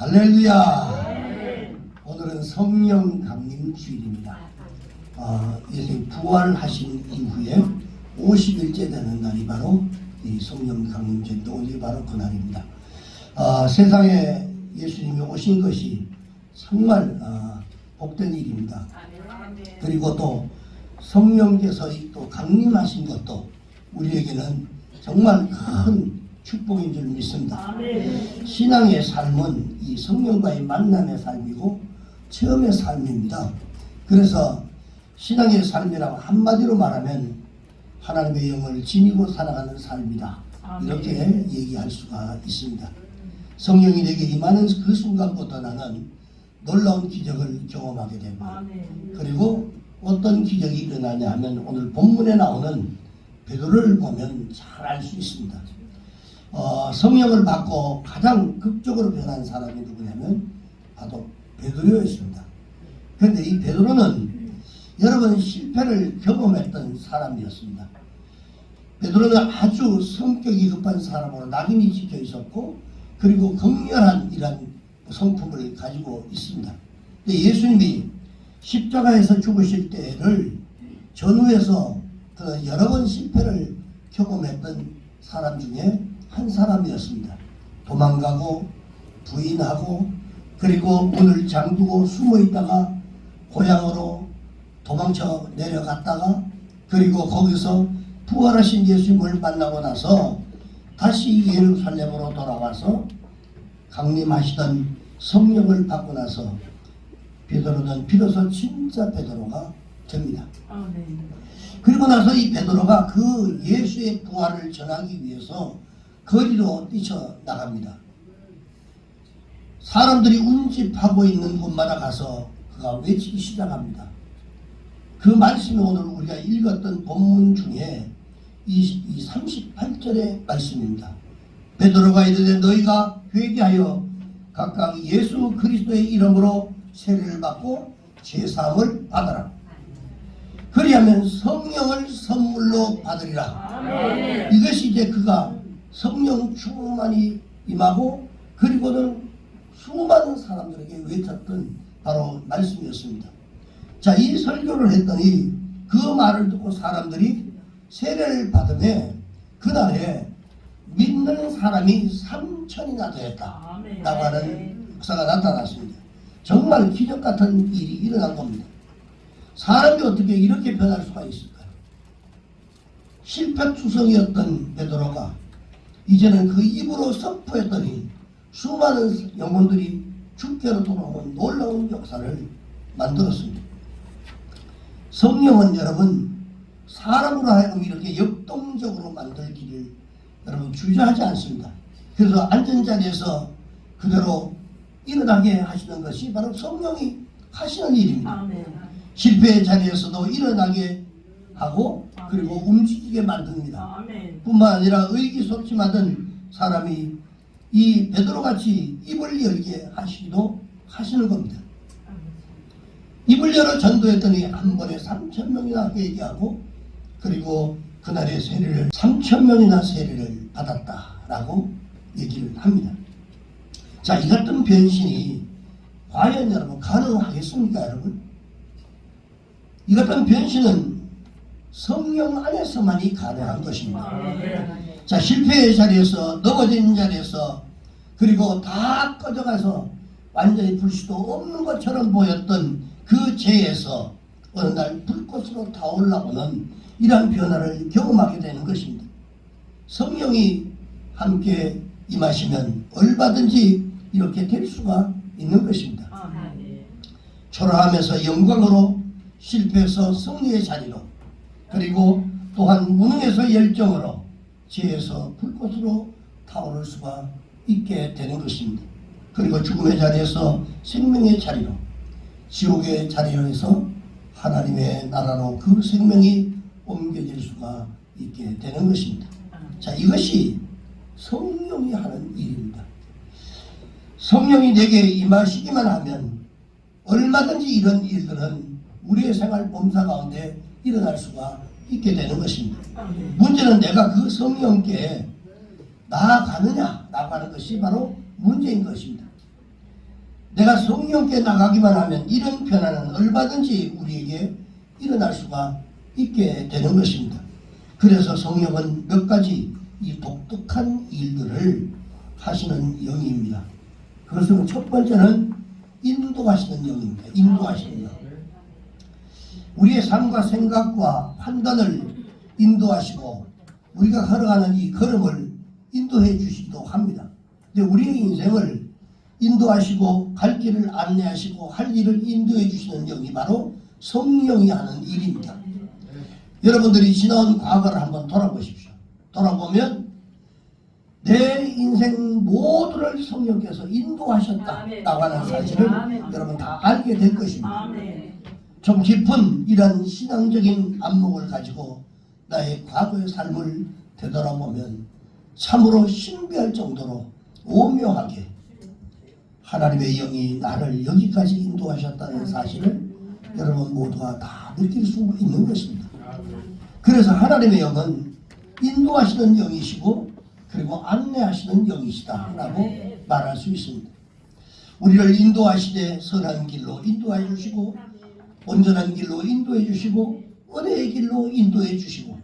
할렐루야. 오늘은 성령 강림 주일입니다. 예수님 부활하신 이후에 50일째 되는 날이 바로 이 성령 강림 주일인데 오늘이 바로 그날입니다. 세상에 예수님이 오신 것이 정말 복된 일입니다. 그리고 또 성령께서 또 강림하신 것도 우리에게는 정말 큰 축복인 줄 믿습니다. 신앙의 삶은 이 성령과의 만남의 삶이고 체험의 삶입니다. 그래서 신앙의 삶이라고 한마디로 말하면 하나님의 영을 지니고 살아가는 삶이다. 이렇게 얘기할 수가 있습니다. 성령이 내게 임하는 그 순간부터 나는 놀라운 기적을 경험하게 됩니다. 그리고 어떤 기적이 일어나냐 하면 오늘 본문에 나오는 베드로를 보면 잘 알 수 있습니다. 성령을 받고 가장 극적으로 변한 사람이 누구냐면 바로 베드로였습니다. 그런데 이 베드로는 여러 번 실패를 경험했던 사람이었습니다. 베드로는 아주 성격이 급한 사람으로 낙인이 찍혀 있었고 그리고 극렬한 이런 성품을 가지고 있습니다. 근데 예수님이 십자가에서 죽으실 때를 전후에서 여러 번 실패를 경험했던 사람 중에 한 사람이었습니다. 도망가고 부인하고 그리고 문을 잠그고 숨어 있다가 고향으로 도망쳐 내려갔다가 그리고 거기서 부활하신 예수님을 만나고 나서 다시 예루살렘으로 돌아와서 강림하시던 성령을 받고 나서 베드로는 비로소 진짜 베드로가 됩니다. 그리고 나서 이 베드로가 그 예수의 부활을 전하기 위해서 거리로 뛰쳐나갑니다. 사람들이 운집하고 있는 곳마다 가서 그가 외치기 시작합니다. 그 말씀이 오늘 우리가 읽었던 본문 중에 이 38절의 말씀입니다. 베드로가 이르되 너희가 회개하여 각각 예수 그리스도의 이름으로 세례를 받고 제사함을 받아라. 그리하면 성령을 선물로 받으리라. 이것이 이제 그가 성령 충만이 임하고 그리고는 수많은 사람들에게 외쳤던 바로 말씀이었습니다. 자, 이 설교를 했더니 그 말을 듣고 사람들이 세례를 받으며 그날에 믿는 사람이 3천이나 되었다 라고 하는 역사가 나타났습니다. 정말 기적 같은 일이 일어난 겁니다. 사람이 어떻게 이렇게 변할 수가 있을까요? 실패투성이었던 베드로가 이제는 그 입으로 선포했더니 수많은 영혼들이 주께로 돌아오는 놀라운 역사를 만들었습니다. 성령은 여러분 사람으로 하여금 이렇게 역동적으로 만들기를 여러분 주저하지 않습니다. 그래서 앉은 자리에서 그대로 일어나게 하시는 것이 바로 성령이 하시는 일입니다. 실패의 자리에서도 일어나게 하고 그리고 움직이게 만듭니다. 뿐만 아니라 의기소침하던 사람이 이 베드로같이 입을 열게 하시기도 하시는 겁니다. 입을 열어 전도했더니 한 번에 3,000명이나 회개하고 그리고 그날의 세례를 3,000명이나 세례를 받았다라고 얘기를 합니다. 자, 이 같은 변신이 과연 여러분 가능하겠습니까, 여러분? 이 같은 변신은 성령 안에서만이 가능한 것입니다. 자, 실패의 자리에서 넘어진 자리에서 그리고 다 꺼져가서 완전히 불 수도 없는 것처럼 보였던 그 죄에서 어느 날 불꽃으로 타올라오는 이러한 변화를 경험하게 되는 것입니다. 성령이 함께 임하시면 얼마든지 이렇게 될 수가 있는 것입니다. 초라하면서 영광으로 실패해서 승리의 자리로 그리고 또한 무능에서 열정으로 죄에서 불꽃으로 타오를 수가 있게 되는 것입니다. 그리고 죽음의 자리에서 생명의 자리로 지옥의 자리에서 하나님의 나라로 그 생명이 옮겨질 수가 있게 되는 것입니다. 자, 이것이 성령이 하는 일입니다. 성령이 내게 임하시기만 하면 얼마든지 이런 일들은 우리의 생활 범사 가운데 일어날 수가 있게 되는 것입니다. 문제는 내가 그 성령께 나아가느냐라고 하는 것이 바로 문제인 것입니다. 내가 성령께 나가기만 하면 이런 변화는 얼마든지 우리에게 일어날 수가 있게 되는 것입니다. 그래서 성령은 몇 가지 이 독특한 일들을 하시는 영입니다. 그것은 첫 번째는 인도하시는 영입니다. 인도하시는 영. 우리의 삶과 생각과 판단을 인도하시고 우리가 걸어가는 이 걸음을 인도해 주시기도 합니다. 근데 우리의 인생을 인도하시고 갈 길을 안내하시고 할 일을 인도해 주시는 영이 바로 성령이 하는 일입니다. 여러분들이 지나온 과거를 한번 돌아보십시오. 돌아보면 내 인생 모두를 성령께서 인도하셨다라고 하는 사실을 여러분 다 알게 될 것입니다. 좀 깊은 이런 신앙적인 안목을 가지고 나의 과거의 삶을 되돌아보면 참으로 신비할 정도로 오묘하게 하나님의 영이 나를 여기까지 인도하셨다는 사실을 여러분 모두가 다 느낄 수 있는 것입니다. 그래서 하나님의 영은 인도하시는 영이시고 그리고 안내하시는 영이시다라고 말할 수 있습니다. 우리를 인도하시되 선한 길로 인도해 주시고 온전한 길로 인도해 주시고 은혜의 길로 인도해 주시고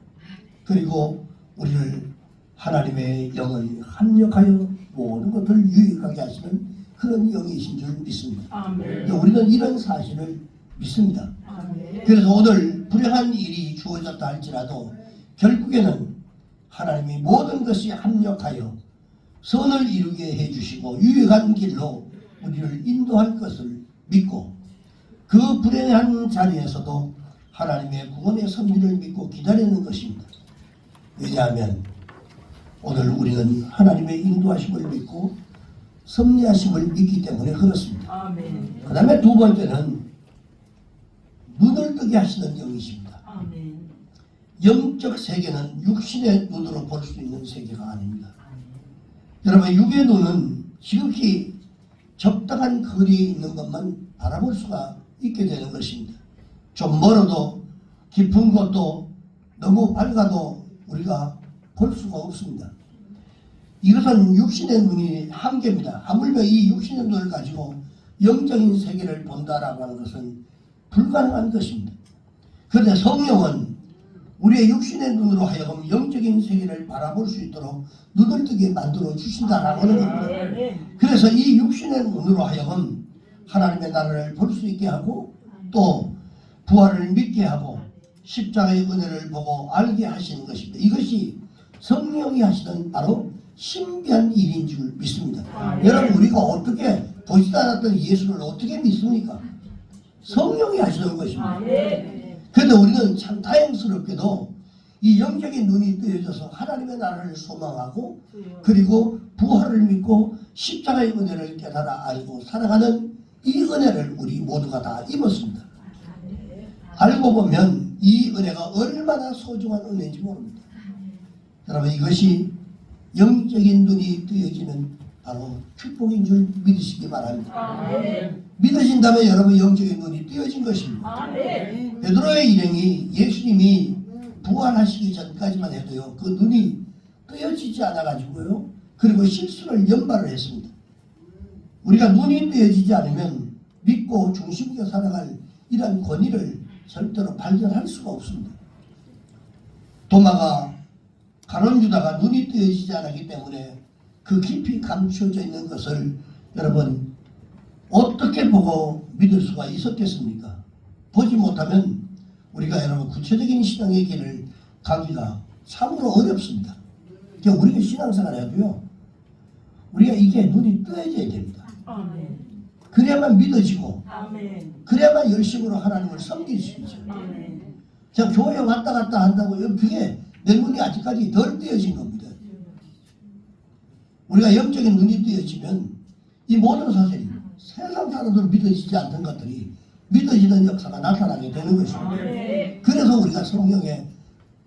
그리고 우리를 하나님의 영은 합력하여 모든 것을 유익하게 하시는 그런 영이신 줄 믿습니다. 우리는 이런 사실을 믿습니다. 그래서 오늘 불행한 일이 주어졌다 할지라도 결국에는 하나님이 모든 것이 합력하여 선을 이루게 해주시고 유익한 길로 우리를 인도할 것을 믿고 그 불행한 자리에서도 하나님의 구원의 섭리를 믿고 기다리는 것입니다. 왜냐하면 오늘 우리는 하나님의 인도하심을 믿고 섭리하심을 믿기 때문에 그렇습니다. 그 다음에 두 번째는 눈을 뜨게 하시는 영이십니다. 영적 세계는 육신의 눈으로 볼 수 있는 세계가 아닙니다. 여러분 육의 눈은 지극히 적당한 거리에 있는 것만 바라볼 수가 있게 되는 것입니다. 좀 멀어도 깊은 곳도 너무 밝아도 우리가 볼 수가 없습니다. 이것은 육신의 눈이 한계입니다. 하물며 이 육신의 눈을 가지고 영적인 세계를 본다라고 하는 것은 불가능한 것입니다. 그런데 성령은 우리의 육신의 눈으로 하여금 영적인 세계를 바라볼 수 있도록 눈을 뜨게 만들어 주신다라고 하는 겁니다. 그래서 이 육신의 눈으로 하여금 하나님의 나라를 볼 수 있게 하고 또 부활을 믿게 하고 십자가의 은혜를 보고 알게 하시는 것입니다. 이것이 성령이 하시는 바로 신비한 일인 줄 믿습니다. 여러분 우리가 어떻게 보지도 않았던 예수를 어떻게 믿습니까? 성령이 하시는 것입니다. 그런데 우리는 참 다행스럽게도 이 영적인 눈이 뜨여져서 하나님의 나라를 소망하고 그리고 부활을 믿고 십자가의 은혜를 깨달아 알고 살아가는 이 은혜를 우리 모두가 다 입었습니다. 알고 보면 이 은혜가 얼마나 소중한 은혜인지 모릅니다. 여러분 이것이 영적인 눈이 뜨여지는 바로 축복인 줄 믿으시기 바랍니다. 믿으신다면 여러분 영적인 눈이 뜨여진 것입니다. 베드로의 일행이 예수님이 부활하시기 전까지만 해도요 그 눈이 뜨여지지 않아 가지고요 그리고 실수를 연발을 했습니다. 우리가 눈이 뜨여지지 않으면 믿고 중심 있게 살아갈 이러한 권위를 절대로 발견할 수가 없습니다. 도마가 가룟 유다가 눈이 뜨여지지 않았기 때문에 그 깊이 감추어져 있는 것을 여러분 어떻게 보고 믿을 수가 있었겠습니까? 보지 못하면 우리가 여러분 구체적인 신앙의 길을 가기가 참으로 어렵습니다. 그러니까 우리가 신앙생활 해도요 우리가 이게 눈이 뜨여져야 됩니다. 그래야만 믿어지고 그래야만 열심으로 하나님을 섬길 수 있죠. 제가 교회 왔다 갔다 한다고 그게 내 눈이 아직까지 덜 뜨여진 겁니다. 우리가 영적인 눈이 뜨여지면 이 모든 사실이 세상 사람들 믿어지지 않던 것들이 믿어지는 역사가 나타나게 되는 것입니다. 그래서 우리가 성령의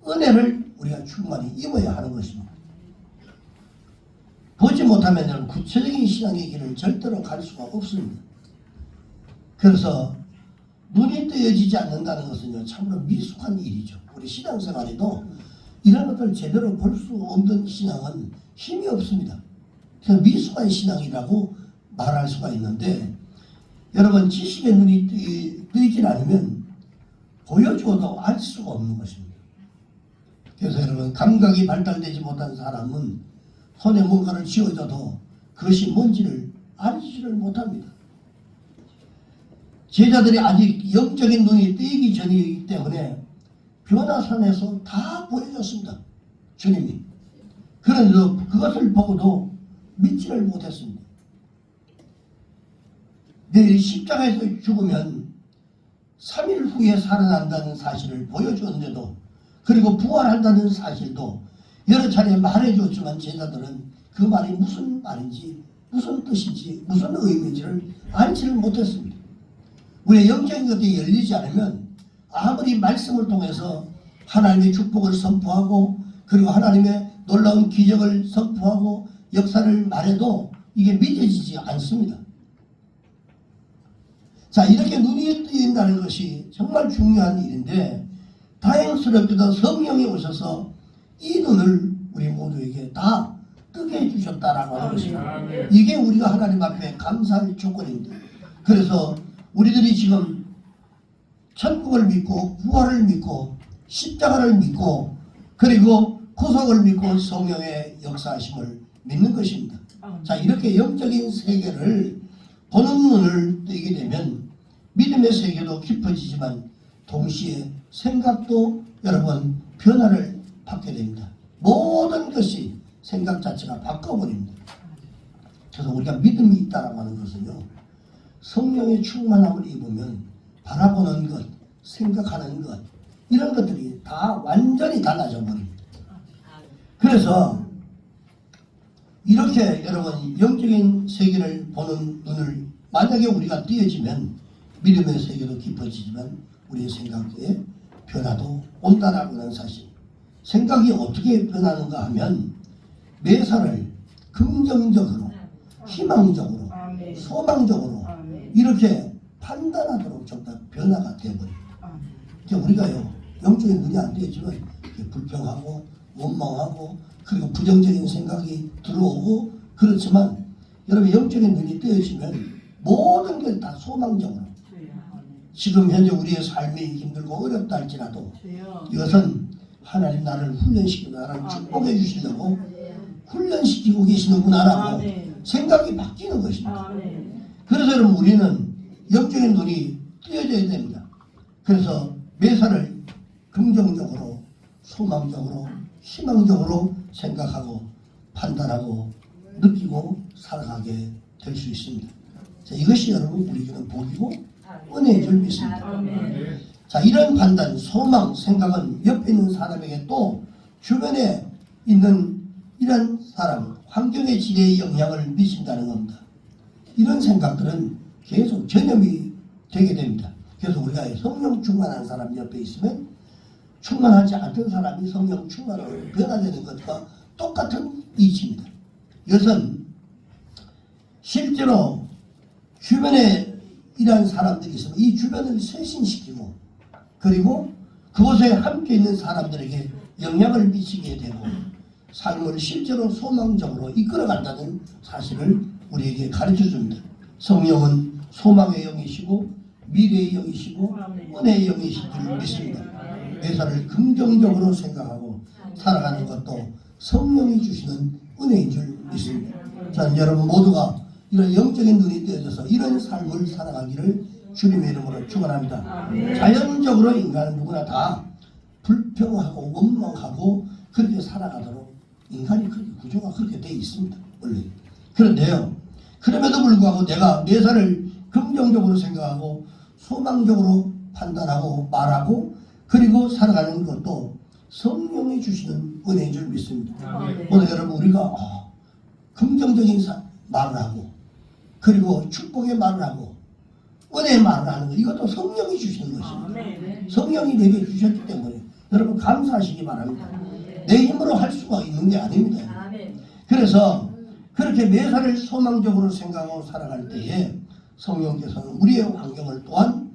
은혜를 우리가 충만히 입어야 하는 것입니다. 보지 못하면 구체적인 신앙의 길을 절대로 갈 수가 없습니다. 그래서 눈이 뜨여지지 않는다는 것은요 참으로 미숙한 일이죠. 우리 신앙생활에도 이런 것들을 제대로 볼 수 없는 신앙은 힘이 없습니다. 그래서 미숙한 신앙이라고 말할 수가 있는데 여러분 지식의 눈이 뜨이질 않으면 보여줘도 알 수가 없는 것입니다. 그래서 여러분 감각이 발달되지 못한 사람은 손에 뭔가를 쥐어줘도 그것이 뭔지를 알지를 못합니다. 제자들이 아직 영적인 눈이 뜨이기 전이기 때문에 변화산에서 다 보여줬습니다. 주님이. 그런데도 그것을 보고도 믿지를 못했습니다. 내일 십자가에서 죽으면 3일 후에 살아난다는 사실을 보여주었는데도, 그리고 부활한다는 사실도 여러 차례 말해줬지만 제자들은 그 말이 무슨 말인지, 무슨 뜻인지, 무슨 의미인지를 알지를 못했습니다. 우리의 영적인 것들이 열리지 않으면 아무리 말씀을 통해서 하나님의 축복을 선포하고 그리고 하나님의 놀라운 기적을 선포하고 역사를 말해도 이게 믿어지지 않습니다. 자, 이렇게 눈이 뜨인다는 것이 정말 중요한 일인데, 다행스럽게도 성령이 오셔서 이 눈을 우리 모두에게 다 뜨게 해주셨다라고 하는 것입니다. 이게 우리가 하나님 앞에 감사할 조건입니다. 그래서 우리들이 지금 천국을 믿고 부활을 믿고 십자가를 믿고 그리고 구속을 믿고 성령의 역사하심을 믿는 것입니다. 자, 이렇게 영적인 세계를 보는 눈을 뜨게 되면 믿음의 세계도 깊어지지만 동시에 생각도 여러분 변화를 받게 됩니다. 모든 것이 생각 자체가 바꿔버립니다. 그래서 우리가 믿음이 있다라고 하는 것은요, 성령의 충만함을 입으면 바라보는 것, 생각하는 것, 이런 것들이 다 완전히 달라져 버립니다. 그래서 이렇게 여러분 영적인 세계를 보는 눈을 만약에 우리가 띄어지면 믿음의 세계도 깊어지지만 우리의 생각에 변화도 온다라고 하는 사실. 생각이 어떻게 변하는가 하면 매사를 긍정적으로, 희망적으로, 소망적으로 이렇게 판단하도록 전부 다 변화가 되어버립니다. 그러니까 우리가요, 영적인 눈이 안 되지만 불평하고 원망하고 그리고 부정적인 생각이 들어오고 그렇지만 여러분 영적인 눈이 뜨여지면 모든 게 다 소망적으로, 지금 현재 우리의 삶이 힘들고 어렵다 할지라도 이것은 하나님 나를 훈련시키고 나를 축복해 주시려고 훈련시키고 계시는구나라고 생각이 바뀌는 것입니다. 그래서 여러분 우리는 영적인 눈이 뜨여져야 됩니다. 그래서 매사를 긍정적으로, 소망적으로, 희망적으로 생각하고 판단하고 느끼고 살아가게 될 수 있습니다. 자, 이것이 여러분 우리에게는 복이고 은혜인 줄 믿습니다. 자, 이런 판단, 소망, 생각은 옆에 있는 사람에게 또 주변에 있는 이런 사람, 환경의 질에 영향을 미친다는 겁니다. 이런 생각들은 계속 전염이 되게 됩니다. 그래서 우리가 성령 충만한 사람 옆에 있으면 충만하지 않던 사람이 성령 충만으로 변화되는 것과 똑같은 이치입니다. 이것은 실제로 주변에 이러한 사람들이 있으면 이 주변을 쇄신시키고 그리고 그곳에 함께 있는 사람들에게 영향을 미치게 되고 삶을 실제로 소망적으로 이끌어간다는 사실을 우리에게 가르쳐 줍니다. 성령은 소망의 영이시고 미래의 영이시고 은혜의 영이신 줄 믿습니다. 매사를 긍정적으로 생각하고 살아가는 것도 성령이 주시는 은혜인 줄 믿습니다. 저는 여러분 모두가 이런 영적인 눈이 띄어져서 이런 삶을 살아가기를 주님의 이름으로 축원합니다. 자연적으로 인간은 누구나 다 불평하고 원망하고 그렇게 살아가도록 인간이 그렇게 구조가 그렇게 되어 있습니다. 원래. 그런데요, 그럼에도 불구하고 내가 매사를 긍정적으로 생각하고 소망적으로 판단하고 말하고 그리고 살아가는 것도 성령이 주시는 은혜인 줄 믿습니다. 오늘 여러분 우리가 긍정적인 말을 하고 그리고 축복의 말을 하고 은혜의 말을 하는 것, 이것도 성령이 주시는 것입니다. 성령이 내게 주셨기 때문에 여러분 감사하시기 바랍니다. 내 힘으로 할 수가 있는 게 아닙니다. 그래서 그렇게 매사를 소망적으로 생각하고 살아갈 때에 성령께서는 우리의 환경을 또한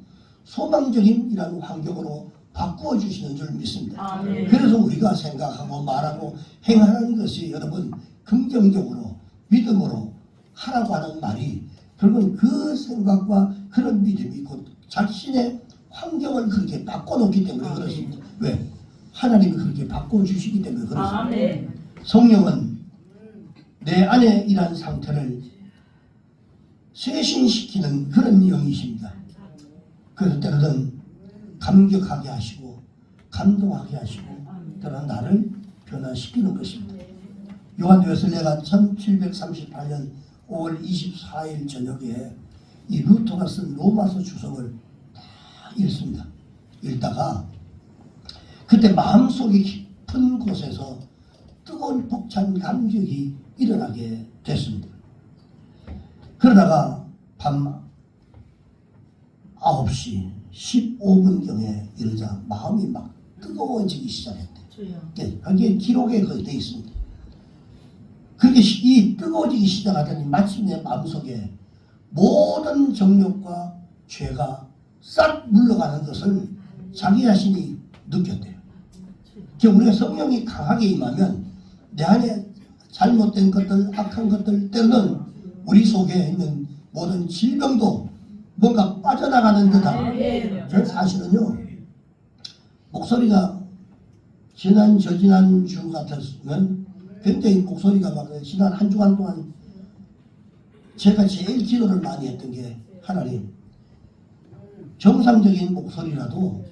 소망적인 이런 환경으로 바꾸어 주시는 줄 믿습니다. 그래서 우리가 생각하고 말하고 행하는 것이 여러분 긍정적으로 믿음으로 하라고 하는 말이 결국은 그 생각과 그런 믿음이 곧 자신의 환경을 그렇게 바꿔놓기 때문에 그렇습니다. 왜? 하나님이 그렇게 바꿔주시기 때문에 그렇습니다. 성령은 내 안에 이런 상태를 쇄신시키는 그런 영이십니다. 그래서 때로는 감격하게 하시고 감동하게 하시고 때로는 나를 변화시키는 것입니다. 요한 웨슬레가 1738년 5월 24일 저녁에 이 루터가 쓴 로마서 주석을 다 읽습니다. 읽다가 그때 마음속의 깊은 곳에서 뜨거운 벅찬 감격이 일어나게 됐습니다. 그러다가 밤 9시 15분경에 이러자 마음이 막 뜨거워지기 시작했대요. 네, 그게 기록에 거의 돼 있습니다. 그게 이 뜨거워지기 시작하더니 마침내 마음속에 모든 정욕과 죄가 싹 물러가는 것을 자기 자신이 느꼈대요. 우리가 성령이 강하게 임하면 내 안에 잘못된 것들, 악한 것들 때로는 우리 속에 있는 모든 질병도 뭔가 빠져나가는 듯한 그 사실은요. 목소리가 지난 주 같았으면 굉장히 목소리가 막 지난 한 주간 동안 제가 제일 기도를 많이 했던 게 하나님 정상적인 목소리라도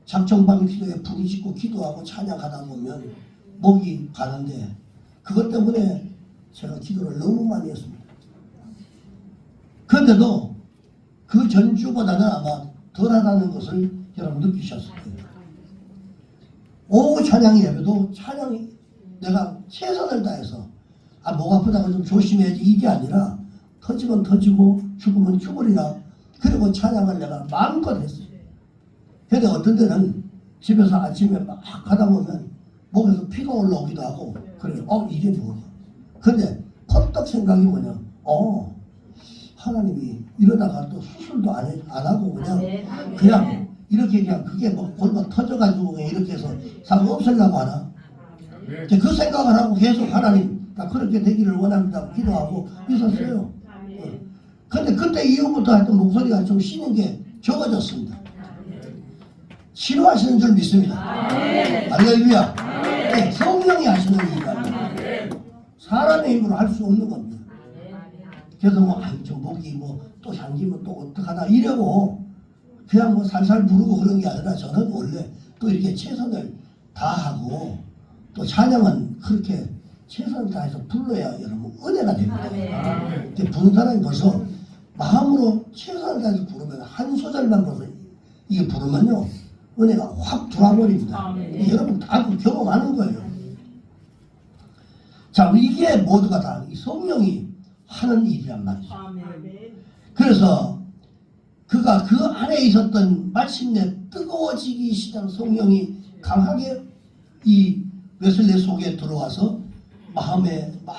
작정방 기도에 부르짖고 기도하고 찬양하다 보면 목이 가는데 그것 때문에 제가 기도를 너무 많이 했습니다. 그런데도 그 전주보다는 아마 덜하다는 것을 여러분 느끼셨을 거예요. 오후 찬양 예배도 찬양이 내가 최선을 다해서 목 아프다고 좀 조심해야지 이게 아니라 터지면 터지고 죽으면 죽으리라 그리고 찬양을 내가 마음껏 했어요. 근데 어떤 때는 집에서 아침에 막 가다 보면 목에서 피가 올라오기도 하고 그래요. 이게 뭐야. 근데 퍼뜩 생각이 뭐냐. 하나님이 이러다가 또 수술도 안 하고 그냥 이렇게 그냥 그게 뭐 골반 터져가지고 그냥 이렇게 해서 상 없애려고 하나. 그 생각을 하고 계속 하나님 나 그렇게 되기를 원합니다 기도하고 있었어요. 근데 그때 이후부터 하여튼 목소리가 좀 쉬는 게 적어졌습니다. 치료하시는 줄 믿습니다. 할렐루야. 네, 성령이 하시는 일입니다. 사람의 힘으로 할 수 없는 겁니다. 그래서 저 목이 또 잠기면 또 어떡하나 이러고 그냥 살살 부르고 그런 게 아니라 저는 원래 또 이렇게 최선을 다하고 또 찬양은 그렇게 최선을 다해서 불러야 여러분 은혜가 됩니다. 부른 사람이 벌써 마음으로 최선을 다해서 부르면 한 소절만 벌써 이게 부르면요 은혜가 확 들어와버립니다. 여러분 다 경험하는 거예요. 자, 이게 모두가 다 성령이 하는 일이란 말이죠. 그래서 그가 그 안에 있었던 마침내 뜨거워지기 시작한 성령이 강하게 이 웨슬레 속에 들어와서 마음에 막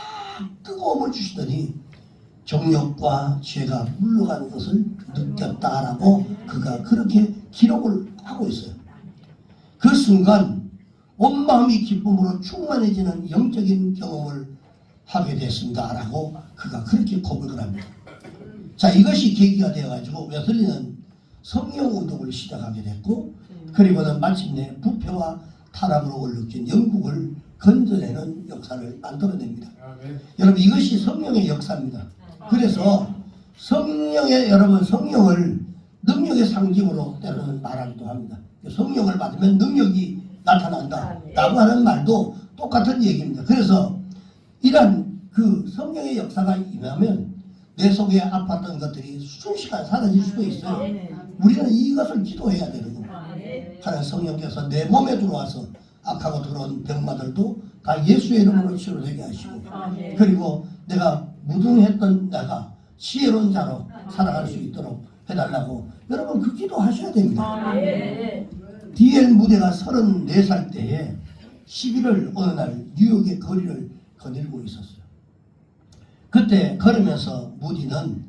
뜨거움을 주시더니 정욕과 죄가 물러가는 것을 느꼈다라고 그가 그렇게 기록을 하고 있어요. 그 순간 온 마음이 기쁨으로 충만해지는 영적인 경험을 하게 됐습니다라고 그가 그렇게 고백을 합니다. 자, 이것이 계기가 되어가지고 웨슬리는 성령 운동을 시작하게 됐고 그리고는 마침내 부패와 타락으로 얼룩진 영국을 건져내는 역사를 만들어냅니다. 여러분 이것이 성령의 역사입니다. 그래서 여러분 성령을 능력의 상징으로 때로는 말하기도 합니다. 성령을 받으면 능력이 나타난다 라고 하는 말도 똑같은 얘기입니다. 그래서 이런 그 성령의 역사가 임하면 내 속에 아팠던 것들이 순식간에 사라질 수도 있어요. 우리는 이것을 기도해야 되는 겁니다. 하나님 성령께서 내 몸에 들어와서 악하고 들어온 병마들도 다 예수의 이름으로 치료되게 하시고 그리고 내가 무능했던 내가 지혜로운 자로 살아갈 수 있도록 해달라고 여러분 그 기도 하셔야 됩니다. D.L. 무대가 34살 때에 11월 어느 날 뉴욕의 거리를 거닐고 있었어요. 그때 걸으면서 무디는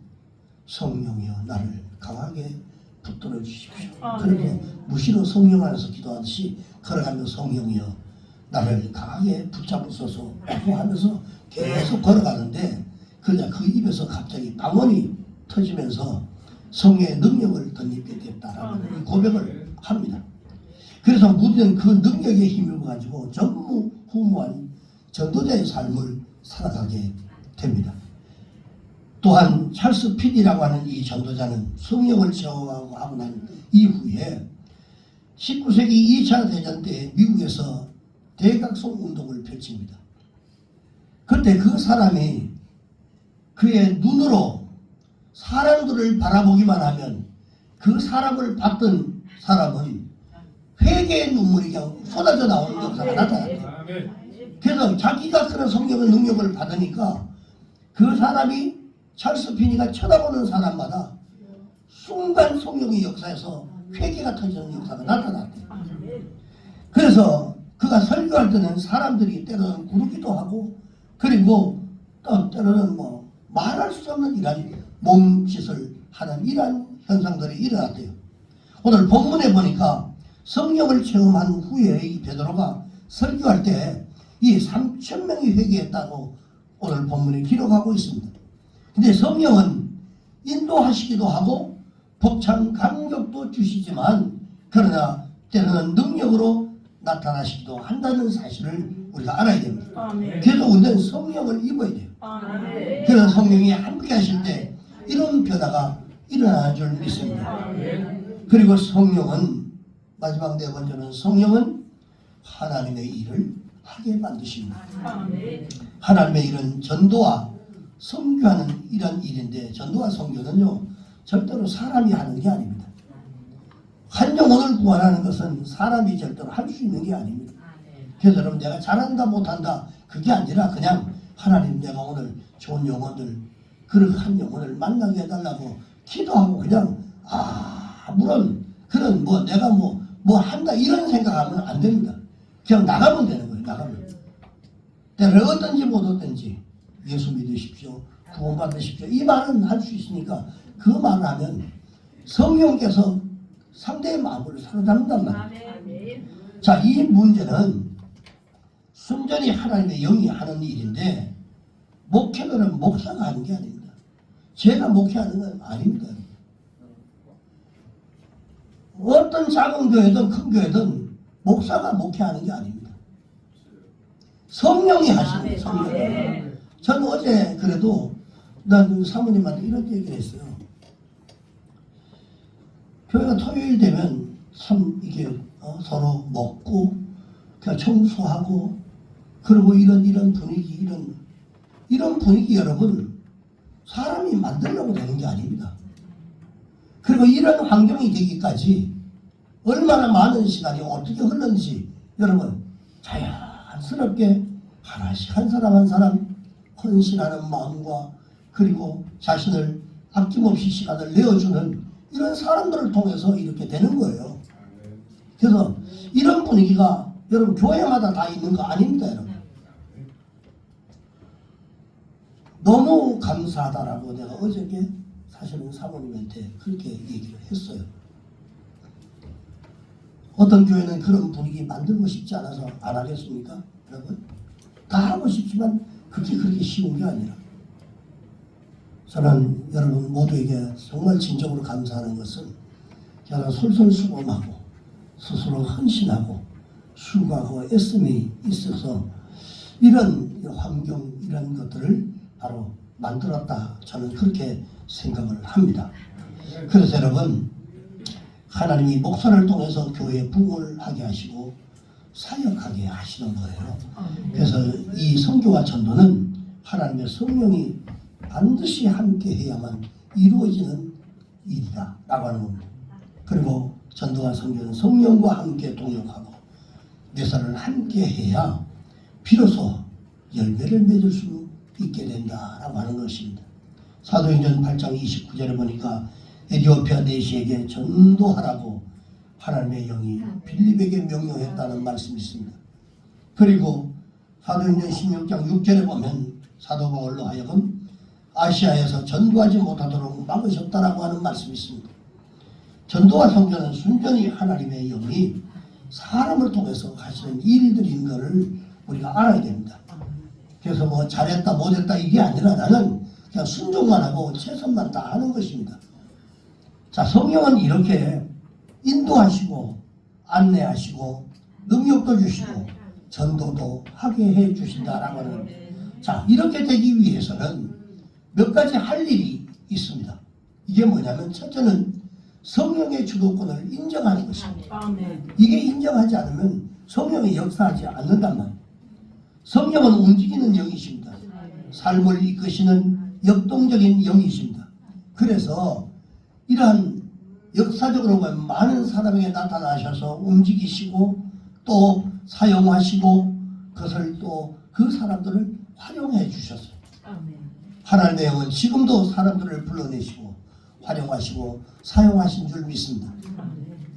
성령이여 나를 강하게 붙들어 주십시오. 그렇게 무시로 성령 안에서 기도하듯이 걸어가면서 성령이여 나를 강하게 붙잡으소서 하면서 계속 걸어가는데 그러자 그 입에서 갑자기 방언이 터지면서 성령의 능력을 덧입게 됐다라는 고백을 합니다. 그래서 무디는 그 능력에 힘입어 가지고 전무후무한 전도자의 삶을 살아가게 됩니다. 또한 찰스 피디라고 하는 이 전도자는 성령을 체험하고 난 이후에 19세기 2차 대전 때 미국에서 대각성 운동을 펼칩니다. 그때 그 사람이 그의 눈으로 사람들을 바라보기만 하면 그 사람을 봤던 사람은 회개의 눈물이 그냥 쏟아져 나오는 역사가 나타났대요. 그래서 자기가 그런 성령의 능력을 받으니까 그 사람이 찰스 피니가 쳐다보는 사람마다 순간 성령의 역사에서 회개가 터지는 역사가 나타났대요. 그래서 그가 설교할 때는 사람들이 때로는 구르기도 하고 그리고 또 때로는 뭐 말할 수 없는 이런 몸짓을 하는 이러한 현상들이 일어났대요. 오늘 본문에 보니까 성령을 체험한 후에 이 베드로가 설교할 때 이 3,000명이 회개했다고 오늘 본문에 기록하고 있습니다. 근데 성령은 인도하시기도 하고 복창 감격도 주시지만 그러나 때로는 능력으로 나타나시기도 한다는 사실을 우리가 알아야 됩니다. 그래서 우리는 성령을 입어야 돼요. 그래서 성령이 함께 하실 때 이런 변화가 일어나는 줄 믿습니다. 그리고 성령은 마지막 네 번째는 성령은 하나님의 일을 하게 만드십니다. 하나님의 일은 전도와 선교하는 이런 일인데 전도와 선교는요 절대로 사람이 하는 게 아닙니다. 한 영혼을 구원하는 것은 사람이 절대로 할 수 있는 게 아닙니다. 그래서 여러분 내가 잘한다 못한다 그게 아니라 그냥 하나님 내가 오늘 좋은 영혼들 그런 한 영혼을 만나게 해달라고 기도하고 그냥 물론 그런 뭐 내가 뭐 한다 이런 생각하면 안 됩니다. 그냥 나가면 되는 거예요. 나가면 때를 얻든지 못 얻든지 예수 믿으십시오. 구원 받으십시오. 이 말은 할 수 있으니까 그 말을 하면 성령께서 상대의 마음을 사로잡는단 말이에요. 자, 이 문제는 순전히 하나님의 영이 하는 일인데 목회는 목사가 하는 게 아닙니다. 제가 목회하는 건 아닙니다. 어떤 작은 교회든 큰 교회든 목사가 목회하는 게 아닙니다. 성령이 하시는 거예요. 성령이. 저는 어제 그래도 난 사모님한테 이런 얘기를 했어요. 교회가 토요일 되면 참 이게 서로 먹고 그냥 청소하고 그리고 이런 분위기 이런 분위기 여러분 사람이 만들려고 되는 게 아닙니다. 그리고 이런 환경이 되기까지 얼마나 많은 시간이 어떻게 흘렀는지 여러분 자연스럽게 하나씩 한 사람 한 사람 헌신하는 마음과 그리고 자신을 아낌없이 시간을 내어주는 이런 사람들을 통해서 이렇게 되는 거예요. 그래서 이런 분위기가 여러분 교회마다 다 있는 거 아닙니다. 여러분. 너무 감사하다라고 내가 어저께 사실은 사모님한테 그렇게 얘기를 했어요. 어떤 교회는 그런 분위기 만들고 싶지 않아서 안 하겠습니까? 여러분 다 하고 싶지만 그게 그렇게 쉬운 게 아니라 저는 여러분 모두에게 정말 진정으로 감사하는 것은 제가 솔선수범하고 스스로 헌신하고 수고하고 애씀이 있어서 이런 환경 이런 것들을 바로 만들었다 저는 그렇게 생각을 합니다. 그래서 여러분 하나님이 목사를 통해서 교회에 부흥을 하게 하시고 사역하게 하시는 거예요. 그래서 이 선교와 전도는 하나님의 성령이 반드시 함께 해야만 이루어지는 일이다 라고 하는 겁니다. 그리고 전도와 선교는 성령과 함께 동역하고 묘사를 함께 해야 비로소 열매를 맺을 수 있게 된다라고 하는 것입니다. 사도행전 8장 29절에 보니까 에디오피아 내시에게 전도하라고 하나님의 영이 빌립에게 명령했다는 말씀이 있습니다. 그리고 사도행전 16장 6절에 보면 사도 바울로 하여금 아시아에서 전도하지 못하도록 막으셨다라고 하는 말씀이 있습니다. 전도와 선교는 순전히 하나님의 영이 사람을 통해서 하시는 일들인 것을 우리가 알아야 됩니다. 그래서 뭐 잘했다 못했다 이게 아니라 나는 그냥 순종만 하고 최선만 다하는 것입니다. 자, 성령은 이렇게 인도하시고 안내하시고 능력도 주시고 전도도 하게 해 주신다라고 하는. 자, 이렇게 되기 위해서는 몇 가지 할 일이 있습니다. 이게 뭐냐면 첫째는 성령의 주도권을 인정하는 것입니다. 이게 인정하지 않으면 성령이 역사하지 않는단 말이에요. 성령은 움직이는 영이십니다. 삶을 이끄시는 역동적인 영이십니다. 그래서 이러한 역사적으로 보면 많은 사람에게 나타나셔서 움직이시고 또 사용하시고 그것을 또 그 사람들을 활용해 주셨어요. 하나님의 영은 지금도 사람들을 불러내시고 활용하시고 사용하신 줄 믿습니다.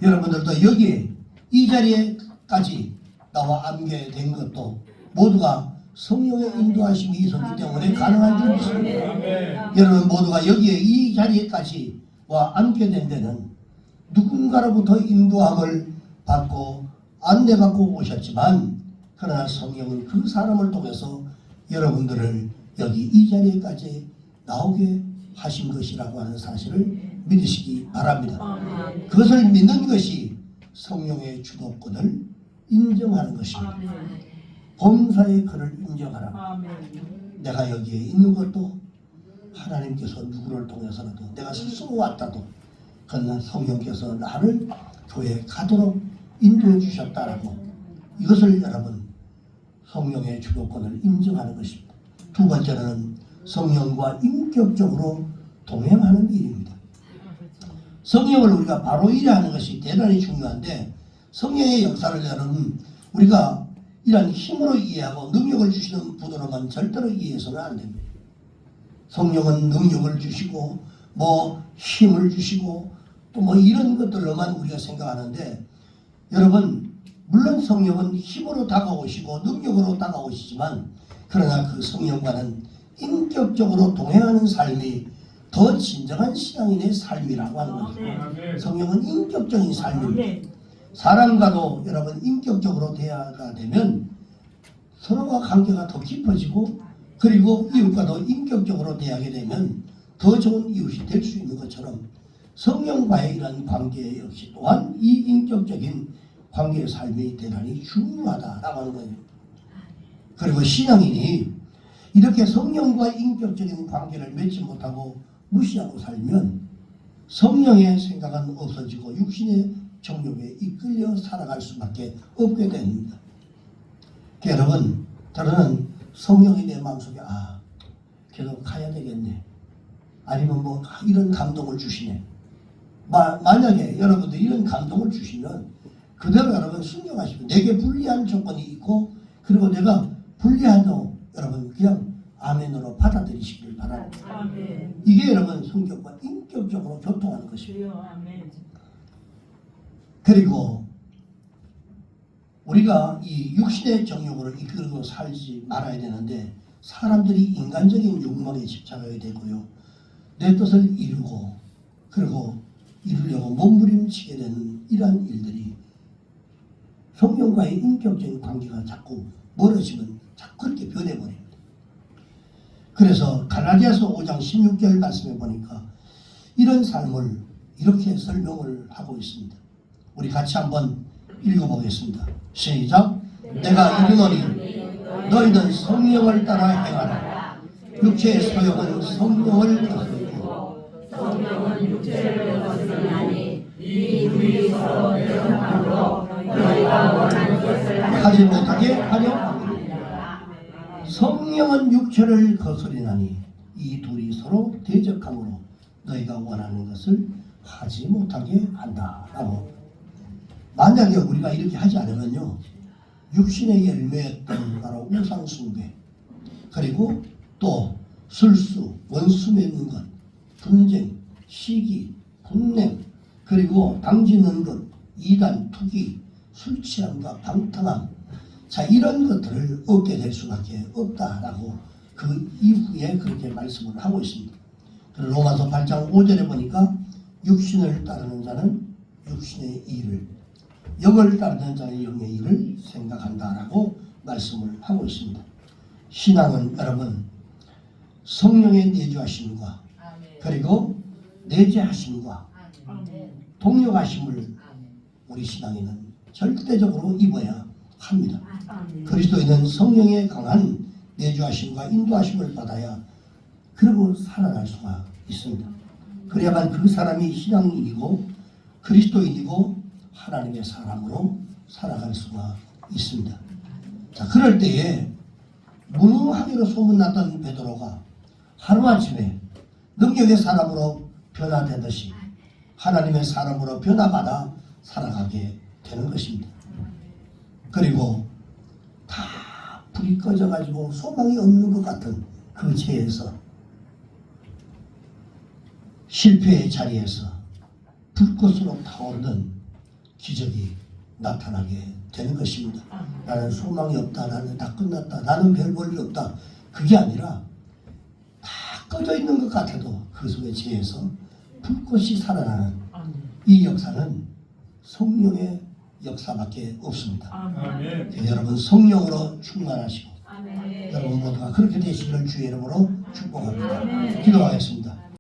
여러분들도 여기에 이 자리에까지 나와 함께 것도 모두가 성령의 인도하심이 있었기 때문에 가능한 줄 믿습니다. 여러분 모두가 여기에 이 자리에까지 와 함께 된 데는 누군가로부터 인도함을 받고 안내받고 오셨지만 그러나 성령은 그 사람을 통해서 여러분들을 여기 이 자리에까지 나오게 하신 것이라고 하는 사실을 믿으시기 바랍니다. 그것을 믿는 것이 성령의 주도권을 인정하는 것입니다. 범사의 그를 인정하라. 내가 여기에 있는 것도 하나님께서 누구를 통해서라도 내가 스스로 왔다도 그는 성령께서 나를 교회에 가도록 인도해 주셨다라고 이것을 여러분 성령의 주도권을 인정하는 것입니다. 두 번째는 성령과 인격적으로 동행하는 일입니다. 성령을 우리가 바로 이해하는 것이 대단히 중요한데 성령의 역사를 여러분 우리가 이런 힘으로 이해하고 능력을 주시는 분으로만 절대로 이해해서는 안 됩니다. 성령은 능력을 주시고 뭐 힘을 주시고 또 뭐 이런 것들로만 우리가 생각하는데 여러분 물론 성령은 힘으로 다가오시고 능력으로 다가오시지만 그러나 그 성령과는 인격적으로 동행하는 삶이 더 진정한 신앙인의 삶이라고 하는 거죠. 성령은 인격적인 삶입니다. 사람과도 여러분 인격적으로 대화가 되면 서로가 관계가 더 깊어지고 그리고 이웃과도 인격적으로 대하게 되면 더 좋은 이웃이 될 수 있는 것처럼 성령과의 이런 관계 역시 또한 이 인격적인 관계의 삶이 대단히 중요하다라고 하는 거예요. 그리고 신앙인이 이렇게 성령과 인격적인 관계를 맺지 못하고 무시하고 살면 성령의 생각은 없어지고 육신의 정욕에 이끌려 살아갈 수밖에 없게 됩니다. 여러분, 저는 성령이 내 마음속에 계속 가야 되겠네. 아니면 뭐 이런 감동을 주시네. 만약에 여러분들 이런 감동을 주시면 그대로 여러분 순종하시고 내게 불리한 조건이 있고 그리고 내가 불리하도 여러분 그냥 아멘으로 받아들이시길 바랍니다. 이게 여러분 성격과 인격적으로 교통하는 것입니다. 그리고 우리가 이 육신의 정욕으로 이끌고 살지 말아야 되는데 사람들이 인간적인 욕망에 집착하게 되고요. 내 뜻을 이루고 그리고 이루려고 몸부림치게 되는 이러한 일들이 성령과의 인격적인 관계가 자꾸 멀어지면 자꾸 그렇게 변해버립니다. 그래서 갈라디아서 5장 16절 말씀해 보니까 이런 삶을 이렇게 설명을 하고 있습니다. 우리 같이 한번 읽어보겠습니다. 시작. 내가 이르노니 너희는 성령을 따라 행하라. 육체의 소욕은 성령을 거스르고 성령은 육체를 거스르나니 이 둘이 서로 대적함으로 너희가 원하는 것을 하지 못하게 하려 함이니라. 성령은 육체를 거스르나니 이 둘이 서로 대적함으로 너희가 원하는 것을 하지 못하게 한다라고. 만약에 우리가 이렇게 하지 않으면요 육신의 열매였던 바로 우상숭배 그리고 또 술수, 원수 맺는 것, 분쟁, 시기, 분냄 그리고 당지는 것, 이단, 투기, 술 취함과 방탕함 자 이런 것들을 얻게 될 수밖에 없다라고 그 이후에 그렇게 말씀을 하고 있습니다. 로마서 8장 5절에 보니까 육신을 따르는 자는 육신의 일을 영을 따르는 자는 영의 일을 생각한다라고 말씀을 하고 있습니다. 신앙은 여러분 성령의 내주하심과 그리고 내재하심과 동력하심을 우리 신앙인은 절대적으로 입어야 합니다. 그리스도인은 성령의 강한 내주하심과 인도하심을 받아야 그러고 살아갈 수가 있습니다. 그래야만 그 사람이 신앙인이고 그리스도인이고 하나님의 사람으로 살아갈 수가 있습니다. 자, 그럴 때에 무능하기로 소문났던 베드로가 하루아침에 능력의 사람으로 변화되듯이 하나님의 사람으로 변화받아 살아가게 되는 것입니다. 그리고 다 불이 꺼져가지고 소망이 없는 것 같은 그 죄에서 실패의 자리에서 불꽃으로 타오르는 기적이 나타나게 되는 것입니다. 나는 소망이 없다. 나는 다 끝났다. 나는 별 볼 일 없다. 그게 아니라 다 꺼져 있는 것 같아도 그 속의 죄에서 불꽃이 살아나는 이 역사는 성령의 역사밖에 없습니다. 아멘. 여러분 성령으로 충만하시고 아멘. 여러분 모두가 그렇게 되시기를 주의 이름으로 축복합니다. 아멘. 기도하겠습니다.